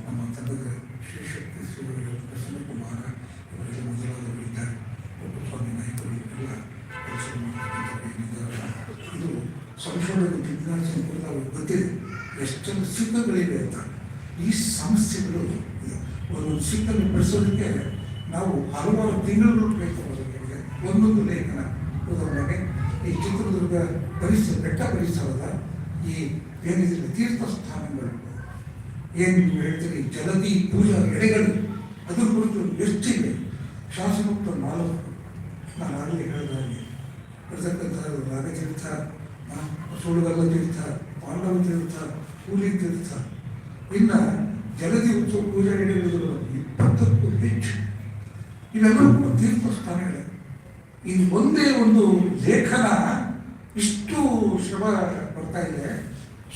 ನಮ್ಮ ತಂಡದ ಶ್ರೀಶಕ್ತಿ ಪ್ರಸನ್ನಕುಮಾರ ಇವರೆಲ್ಲ ಮೊದಲಾದವರು ಇದ್ದಾರೆ. ಪುಟ್ಟಸ್ವಾಮಿ ನಾಯಕರು ಇವರೆಲ್ಲ ಕೆಲಸ ಏನಿದ್ದಾರೆ. ಇದು ಸಂಶೋಧನೆ ವಿಜ್ಞಾನ ಸಂಕುಲದ ಅವ್ರಿಗೆ ಗೊತ್ತಿದೆ ಎಷ್ಟೊಂದು ಸಿದ್ಧಗಳಿವೆ ಅಂತ. ಈ ಸಮಸ್ಯೆಗಳು ಒಂದೊಂದು ಸಿದ್ಧನ್ನು ಬೆಳೆಸೋದಕ್ಕೆ ನಾವು ಹಲವಾರು ತಿಂಗಳು ಬೇಕು. ಒಂದೊಂದು ಲೇಖನ ಉದಾಹರಣೆಗೆ ಈ ಚಿತ್ರದುರ್ಗ ಪರಿಸರ ಬೆಟ್ಟ ಪರಿಸರದ ಈ ಏನಿದೆ ತೀರ್ಥ ಸ್ಥಾನಗಳು ಏನು ನೀವು ಹೇಳ್ತೀರಿ, ಜಲದಿ ಪೂಜಾ ಎಡೆಗಳು, ಅದ್ರ ಕುರಿತು ಎಷ್ಟಿವೆ. ಶಾಸನೋಕ್ತ 4 ನಾನು ಆಗಲೇ ಹೇಳಿದಾಗೆ ಇರ್ತಕ್ಕಂಥ ರಾಗತೀರ್ಥ, ಸುಳುಗಲ್ಲ ತೀರ್ಥ, ಪಾಂಡವ ತೀರ್ಥ, ಕೂಲಿ ತೀರ್ಥ, ಇನ್ನು ಜಲದಿ ಉತ್ಸವ ಪೂಜಾ ಎಡೆಗಳು 20ಕ್ಕೂ ಹೆಚ್ಚು. ಇವೆಲ್ಲವೂ ಕೂಡ ತೀರ್ಥ ಸ್ಥಾನಗಳೇ. ಇದು ಒಂದೇ ಒಂದು ಲೇಖನ ಇಷ್ಟು ಶ್ರಮ ಬರ್ತಾ ಇದೆ.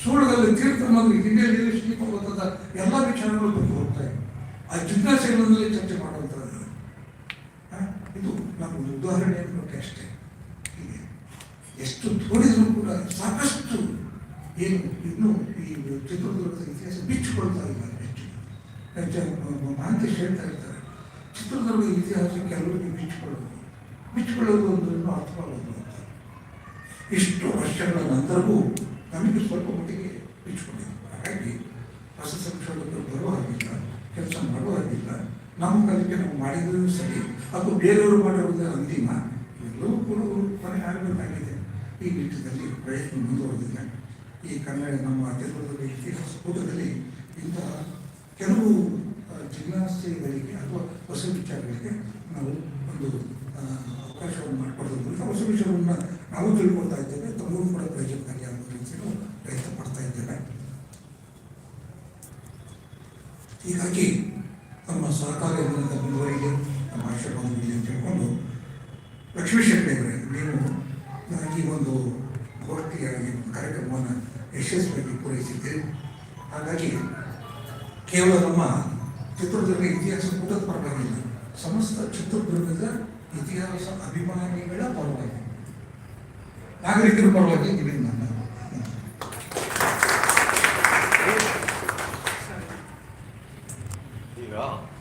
ಸೂಳದಲ್ಲಿ ತೀರ್ಥ ಅನ್ನೋದು ಹಿನ್ನೆಲೆಯಲ್ಲಿ ಶ್ರೀಮಂತದ ಎಲ್ಲ ವಿಚಾರಗಳು ಬಂದು ಹೋಗ್ತಾ ಇದೆ. ಆ ಜಿಜ್ಞಾಸೆಗಳಲ್ಲಿ ಚರ್ಚೆ ಮಾಡುವಂಥದ್ದು ಇದು ನಮ್ಮೊಂದು ಉದಾಹರಣೆ ಅನ್ನೋಕ್ಕೆ ಅಷ್ಟೇ. ಹೀಗೆ ಎಷ್ಟು ತೋರಿದರೂ ಕೂಡ ಸಾಕಷ್ಟು ಏನು ಇನ್ನೂ ಈ ಚಿತ್ರದುರ್ಗದ ಇತಿಹಾಸ ಬಿಚ್ಚಿಕೊಳ್ತಾ ಇಲ್ಲ. ಹೆಚ್ಚು ಮಹಾಂತೇಶ್ ಹೇಳ್ತಾ ಇರ್ತಾರೆ, ಚಿತ್ರದುರ್ಗದ ಇತಿಹಾಸಕ್ಕೆ ಎಲ್ಲರಿಗೂ ಬಿಚ್ಚಿಕೊಳ್ಳೋದು ಅಂದ್ರೆ ಅರ್ಥವಾಗೋದು ಅಂತ. ಇಷ್ಟು ವರ್ಷಗಳ ನಂತರವೂ ನಮಗೆ ಸ್ವಲ್ಪ ಮಟ್ಟಿಗೆ ಬಿಚ್ಚಿಕೊಂಡಿದ್ದು. ಹಾಗಾಗಿ ಹೊಸ ಸಂಶೋಧಕರು ಬರುವ ಹಾಗಿಲ್ಲ, ಕೆಲಸ ಮಾಡುವ ಹಾಗಿಲ್ಲ. ನಮ್ಮ ಕಾಲಕ್ಕೆ ನಾವು ಮಾಡಿದ್ರೂ ಸರಿ, ಅದು ಬೇರೆಯವರು ಮಾಡಿರೋದು ಅಂತಿಮ. ಎಲ್ಲವೂ ಕೂಡ ಕೊನೆ ಆಗಬೇಕಾಗಿದೆ. ಈ ನಿಟ್ಟಿನಲ್ಲಿ ಪ್ರಯತ್ನ ಮುಂದುವರೆದಿದೆ. ಈ ಕನ್ನಡ ನಮ್ಮ ಚಿತ್ರದುರ್ಗ ಇತಿಹಾಸ ಕೂಟದಲ್ಲಿ ಇಂತಹ ಕೆಲವು ಜಿಜ್ಞಾಸೆಗಳಿಗೆ ಅಥವಾ ಹೊಸ ವಿಚಾರಗಳಿಗೆ ನಾವು ಒಂದು ಅವಕಾಶವನ್ನು ಮಾಡಿಕೊಡೋದು, ಹೊಸ ವಿಷಯವನ್ನು ನಾವು ತಿಳ್ಕೊಳ್ತಾ ಇದ್ದೇವೆ. ತಮಗೂ ಕೂಡ ಪ್ರಯೋಜನಕಾರಿ ಆಗುವ ರೀತಿಯಲ್ಲಿ ಪ್ರಯತ್ನ ಪಡ್ತಾ ಇದ್ದೇವೆ. ಹೀಗಾಗಿ ನಮ್ಮ ಸಹಕಾರದಿಂದ ಮುಂದುವರಿಗೆ ನಮ್ಮ ಆಶೀರ್ವಾದ ಅಂತ ಹೇಳ್ಕೊಂಡು, ಲಕ್ಷ್ಮೀ ಶೆಟ್ಟಿಯವರೇ, ನೀವು ಈ ಒಂದು ಗೋಷ್ಠಿಯ ಕಾರ್ಯಕ್ರಮವನ್ನು ಯಶಸ್ವಿಯಾಗಿ ಪೂರೈಸಿದ್ದೀರಿ. ಹಾಗಾಗಿ ಕೇವಲ ನಮ್ಮ ಚಿತ್ರದುರ್ಗ ಇತಿಹಾಸ ಕೂಟದ ಪರವಾಗಿಲ್ಲ, ಸಮಸ್ತ ಚಿತ್ರದುರ್ಗದ ಇತಿಹಾಸ ಅಭಿಮಾನಿಗಳ ಪರವಾಗಿ, ನಾಗರಿಕರ ಪರವಾಗಿ ಇದ್ದೀನಿ ನಾನು. ಈಗ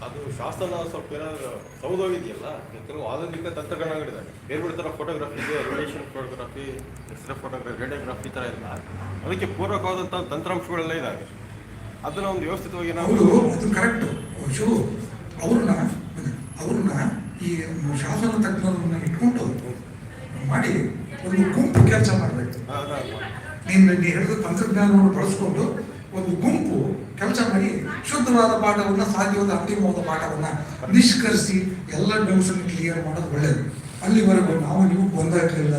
ಅದು ಶಾಸನ ಸ್ವಲ್ಪ ಏನಾದ್ರು ಸೌದೋಗಿದೆಯಲ್ಲ, ಕೆಲವು ಆಧುನಿಕ ತಂತ್ರಜ್ಞಾನಗಳಿದ್ದಾವೆ. ಬೇರೆ ಬೇರೆ ಥರ ಫೋಟೋಗ್ರಫಿ ಇದೆ, ರಿಲೇಷನ್ ಫೋಟೋಗ್ರಫಿ, ಹೆಸರು ಫೋಟೋಗ್ರಫಿ, ರೇಡಿಯೋಗ್ರಫಿ ಥರ ಇಲ್ಲ. ಅದಕ್ಕೆ ಪೂರಕವಾದಂಥ ತಂತ್ರಾಂಶಗಳೆಲ್ಲ ಇದ್ದಾವೆ. ಅದನ್ನು ಒಂದು ವ್ಯವಸ್ಥಿತವಾಗಿ ನಾವು ಅದು ಕರೆಕ್ಟು. ಅವ್ರನ್ನ ಈ ಶಾಸನ ತಜ್ಞರನ್ನ ಇಟ್ಕೊಂಡು ಮಾಡಿ ಒಂದು ಗುಂಪು ಕೆಲಸ ಮಾಡಬೇಕು. ನೀನು ಹೇಳಿದ ತಂತ್ರಜ್ಞಾನವನ್ನು ಬಳಸ್ಕೊಂಡು ಒಂದು ಗುಂಪು ಕೆಲಸ ಮಾಡಿ ಶುದ್ಧವಾದ ಪಾಠವನ್ನು, ಸಾಧ್ಯವಾದ ಅಂತಿಮವಾದ ಪಾಠವನ್ನು ನಿಷ್ಕರಿಸಿ ಎಲ್ಲ ಡೌಟ್ಸನ್ನು ಕ್ಲಿಯರ್ ಮಾಡೋದು ಒಳ್ಳೆಯದು. ಅಲ್ಲಿವರೆಗೂ ನಾವು ನೀವು ಗೊಂದಲಿಲ್ಲ.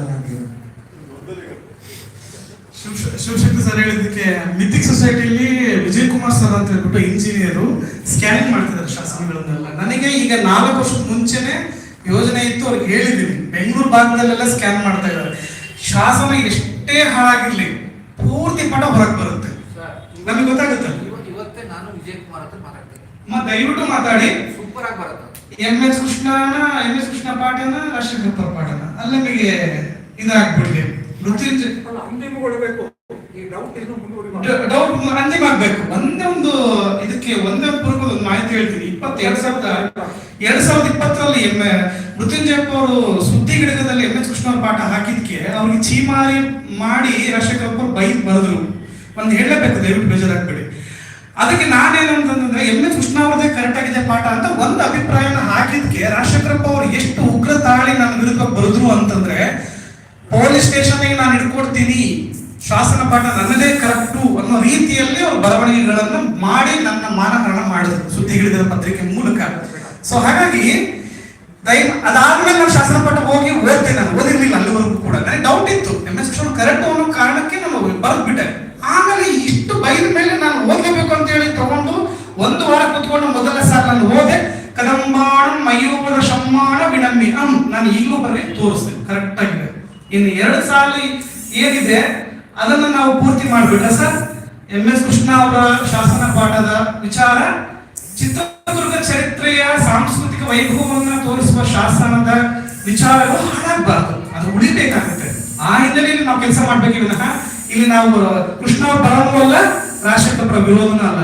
ಶಿವಶಕ್ತಿ ಸರ್ ಹೇಳಿದ್ದಕ್ಕೆ, ಮಿಥಿಕ್ ಸೊಸೈಟಿಯಲ್ಲಿ ವಿಜಯ್ ಕುಮಾರ್ ಸರ್ ಅಂತ ಹೇಳ್ಬಿಟ್ಟು ಇಂಜಿನಿಯರು ಸ್ಕ್ಯಾನಿಂಗ್ ಮಾಡ್ತಿದ್ದಾರೆ ಶಾಸನಗಳನ್ನೆಲ್ಲ. ನನಗೆ ಈಗ 4 ವರ್ಷದ ಮುಂಚೆನೆ ಯೋಜನೆ ಇತ್ತು, ಅವ್ರಿಗೆ ಹೇಳಿದ್ದೀನಿ. ಬೆಂಗಳೂರು ಭಾಗದಲ್ಲೆಲ್ಲ ಸ್ಕ್ಯಾನ್ ಮಾಡ್ತಾ ಇದ್ದಾರೆ. ಶಾಸನ ಎಷ್ಟೇ ಹಾಳಾಗಿರ್ಲಿ ಪೂರ್ತಿ ಪಾಠ ಹೊರಗೆ ಬರುತ್ತೆ, ನಮಗೆ ಗೊತ್ತಾಗುತ್ತೆ. ಇವತ್ತೇ ನಾನು ವಿಜಯ್ ಕುಮಾರ್ ಹತ್ರ ಮಾತಾಡ್ತೇನೆ, ದಯವಿಟ್ಟು ಮಾತಾಡಿ. ಸೂಪರ್ ಆಗಿ ಬರುತ್ತೆ. ಎಂ ಎಸ್ ಕೃಷ್ಣ ಪಾಠನ, ರಾಷ್ಟ್ರಕೃತ ಪಾಠನ ಅಲ್ಲಿ ನಮಗೆ ಇದಾಗ್ಬಿಟ್ಟಿದೆ. ಅಂತಿಮಗೊಳ್ಳಬೇಕು, ಈ ಡೌಟ್ ಅಂತಿಮ ಆಗ್ಬೇಕು. ಒಂದೇ ಪೂರ್ವಕದ ಒಂದು ಮಾಹಿತಿ ಹೇಳ್ತೀನಿ. 2020ರಲ್ಲಿ ಮೃತ್ಯುಂಜಯಪ್ಪ ಅವರು ಸುದ್ದಿ ಗಿಡಕದಲ್ಲಿ ಎಂ ಎಸ್ ಕೃಷ್ಣ ಪಾಠ ಹಾಕಿದ್ಕೆ ಅವ್ರಿಗೆ ಚೀಮಾರಿ ಮಾಡಿ ರಾಜಶೇಖರಪ್ಪ ಬೈಕ್ ಬರೆದ್ರು. ಒಂದು ಹೇಳಲೇಬೇಕು, ದಯವಿಟ್ಟು ಬೇಜಾರಾಗ್ಬೇಡಿ. ಅದಕ್ಕೆ ನಾನೇನಂತಂದ್ರೆ ಎಂ ಎಸ್ ಕೃಷ್ಣ ಅವ್ರದೇ ಕರೆಕ್ಟ್ ಆಗಿದೆ ಪಾಠ ಅಂತ ಒಂದು ಅಭಿಪ್ರಾಯನ ಹಾಕಿದ್ಕೆ ರಾಜಶೇಖರಪ್ಪ ಅವ್ರು ಎಷ್ಟು ಉಗ್ರ ತಾಳಿ ನನ್ನ ವಿರುದ್ಧ ಬರೆದ್ರು ಅಂತಂದ್ರೆ, ಪೊಲೀಸ್ ಸ್ಟೇಷನ್ಗೆ ನಾನು ಹಿಡ್ಕೊಡ್ತೀನಿ, ಶಾಸನ ಪಾಠ ನನ್ನದೇ ಕರೆಕ್ಟು ಅನ್ನೋ ರೀತಿಯಲ್ಲಿ ಅವ್ರು ಬರವಣಿಗೆಗಳನ್ನು ಮಾಡಿ ನನ್ನ ಮಾನಹರಣ ಮಾಡಿದ್ರು ಸುದ್ದಿಗಿಳಿದ ಪತ್ರಿಕೆ ಮೂಲಕ. ಸೊ ಹಾಗಾಗಿ ಅದಾದ್ಮೇಲೆ ನಾನು ಶಾಸನ ಪಾಠ ಹೋಗಿ ಓದ್ತೇನೆ. ನಾನು ಓದಿರ್ಲಿಲ್ಲ ಅಲ್ಲಿವರೆಗೂ ಕೂಡ. ನನಗೆ ಡೌಟ್ ಇತ್ತು ಎಂ ಎಸ್ ಕೃಷ್ಣ ಕರೆಕ್ಟ್ ಅನ್ನೋ ಕಾರಣಕ್ಕೆ ನಾನು ಬರೆದ್ಬಿಟ್ಟೆ. ಆಮೇಲೆ ಇಷ್ಟು ಬೈದ ಮೇಲೆ ನಾನು ಓದಲೇಬೇಕು ಅಂತ ಹೇಳಿ ತಗೊಂಡು 1 ವಾರ ಕುತ್ಕೊಂಡು ಮೊದಲ ಸಾಲ ನಾನು ಓದೆ. ಕದಂಬಾಣ ಮಯೂರ ಶಮ್ಮಾಣ ವಿಡಮ್ಮಿ ನಾನು ಈಗಲೂ ಬರೀ ತೋರಿಸ್ತೇನೆ, ಕರೆಕ್ಟ್ ಆಗಿದೆ. ಇನ್ನು 2 ಸಾಲ ಏನಿದೆ ಅದನ್ನು ನಾವು ಪೂರ್ತಿ ಮಾಡಿಬಿಟ್ರೆ ಸರ್, ಎಂ ಎಸ್ ಕೃಷ್ಣ ಅವರ ಶಾಸನ ಪಾಠದ ವಿಚಾರ ಚಿತ್ರದುರ್ಗ ಚರಿತ್ರೆಯ ಸಾಂಸ್ಕೃತಿಕ ವೈಭವವನ್ನು ತೋರಿಸುವ ಶಾಸನದ ವಿಚಾರಗಳು ಹಾಳಾಗಬಾರ್ದು, ಅದು ಉಳಿಬೇಕಾಗುತ್ತೆ. ಆ ಹಿನ್ನೆಲೆಯಲ್ಲಿ ನಾವು ಕೆಲಸ ಮಾಡ್ಬೇಕೇ ವಿನಃ ಇಲ್ಲಿ ನಾವು ಕೃಷ್ಣ ಅವರ ಪರವೂ ಅಲ್ಲ, ರಾಜಶೇಖರ ವಿರೋಧನೂ ಅಲ್ಲ.